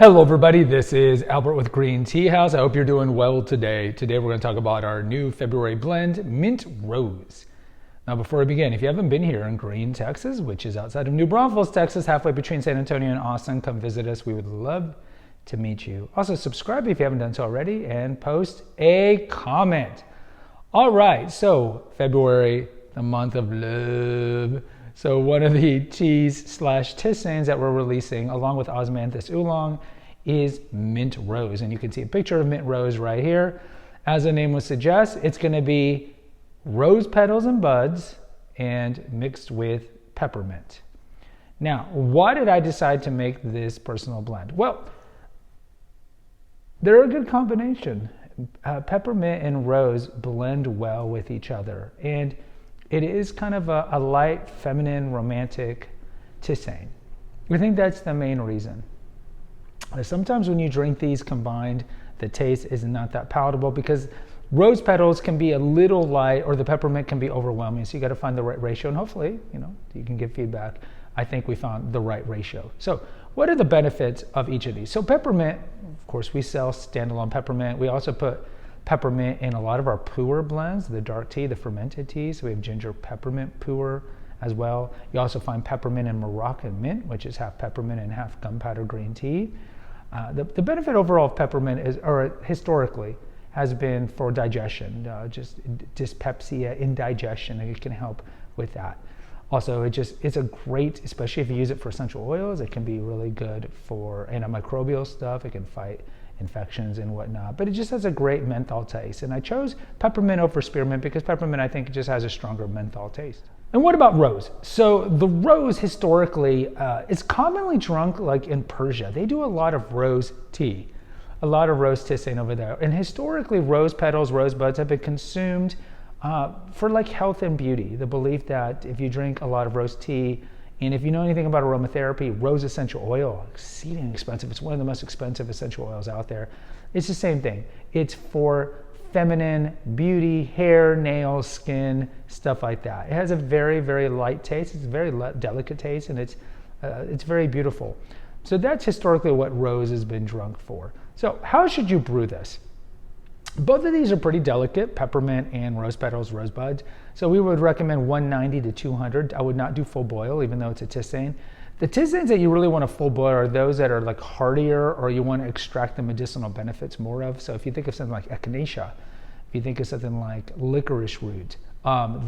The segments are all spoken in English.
Hello everybody, this is Albert with Green Tea House. I hope you're doing well today. Today we're going to talk about our new February blend, Mint Rose. Now before we begin, if you haven't been here in Green, Texas, which is outside of New Braunfels, Texas, halfway between San Antonio and Austin, come visit us. We would love to meet you. Also subscribe if you haven't done so already and post a comment. All right, so February, the month of love. So one of the teas/tisanes that we're releasing along with Osmanthus oolong is Mint Rose. And you can see a picture of Mint Rose right here. As the name would suggest, it's going to be rose petals and buds and mixed with peppermint. Now, why did I decide to make this personal blend? Well, they're a good combination. Peppermint and rose blend well with each other. And it is kind of a light, feminine, romantic tisane. I think that's the main reason. Sometimes when you drink these combined, the taste is not that palatable because rose petals can be a little light or the peppermint can be overwhelming. So you got to find the right ratio, and hopefully, you can give feedback. I think we found the right ratio. So what are the benefits of each of these? So peppermint, of course, we sell standalone peppermint. We also put peppermint in a lot of our pu'er blends, the dark tea, the fermented tea. So we have ginger peppermint pu'er as well. You also find peppermint in Moroccan mint, which is half peppermint and half gunpowder green tea. The benefit overall of peppermint is, or historically, has been for digestion, just dyspepsia, indigestion, and it can help with that. Also, it's a great, especially if you use it for essential oils, it can be really good for antimicrobial stuff. It can fight infections and whatnot, but it just has a great menthol taste. And I chose peppermint over spearmint because peppermint, I think, just has a stronger menthol taste. And what about rose? So the rose historically is commonly drunk like in Persia. They do a lot of rose tea, a lot of rose tisane over there. And historically, rose petals, rose buds have been consumed for like health and beauty. The belief that if you drink a lot of rose tea, and if you know anything about aromatherapy, rose essential oil, exceedingly expensive. It's one of the most expensive essential oils out there. It's the same thing. It's for feminine beauty, hair, nails, skin, stuff like that. It has a very, very light taste. It's a very delicate taste, and it's very beautiful. So that's historically what rose has been drunk for. So how should you brew this? Both of these are pretty delicate, peppermint and rose petals, rose buds. So we would recommend 190 to 200. I would not do full boil, even though it's a tisane. The tisanes that you really want to full boil are those that are like hardier, or you want to extract the medicinal benefits more of. So if you think of something like echinacea, if you think of something like licorice root,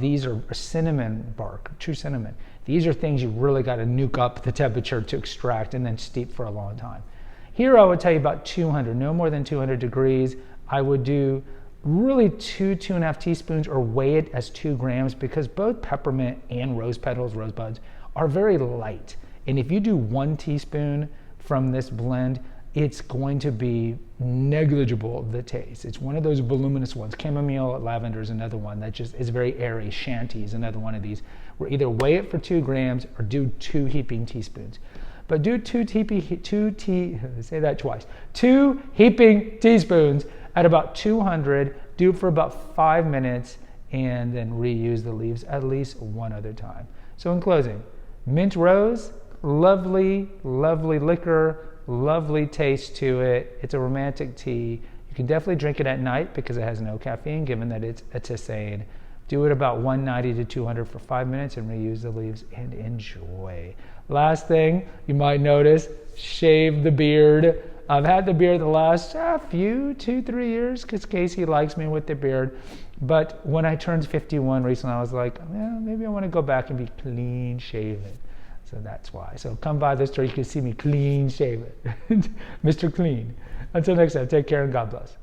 these are cinnamon bark, true cinnamon. These are things you really got to nuke up the temperature to extract and then steep for a long time. Here I would tell you about 200, no more than 200 degrees. I would do really 2.5 teaspoons, or weigh it as 2 grams, because both peppermint and rose petals, rose buds, are very light. And if you do 1 teaspoon from this blend, it's going to be negligible, the taste. It's one of those voluminous ones. Chamomile, lavender is another one that just is very airy. Shanty is another one of these, where either weigh it for 2 grams or do 2 heaping teaspoons. But do 2 heaping teaspoons at about 200, do it for about 5 minutes, and then reuse the leaves at least one other time. So in closing, Mint Rose, lovely, lovely liquor, lovely taste to it. It's a romantic tea. You can definitely drink it at night because it has no caffeine, given that it's a tisane. Do it about 190 to 200 for 5 minutes and reuse the leaves and enjoy. Last thing you might notice, shave the beard. I've had the beard the last 2-3 years because Casey likes me with the beard. But when I turned 51 recently, I was like, maybe I want to go back and be clean shaven. So that's why. So come by the store, you can see me clean shaven. Mr. Clean. Until next time, take care and God bless.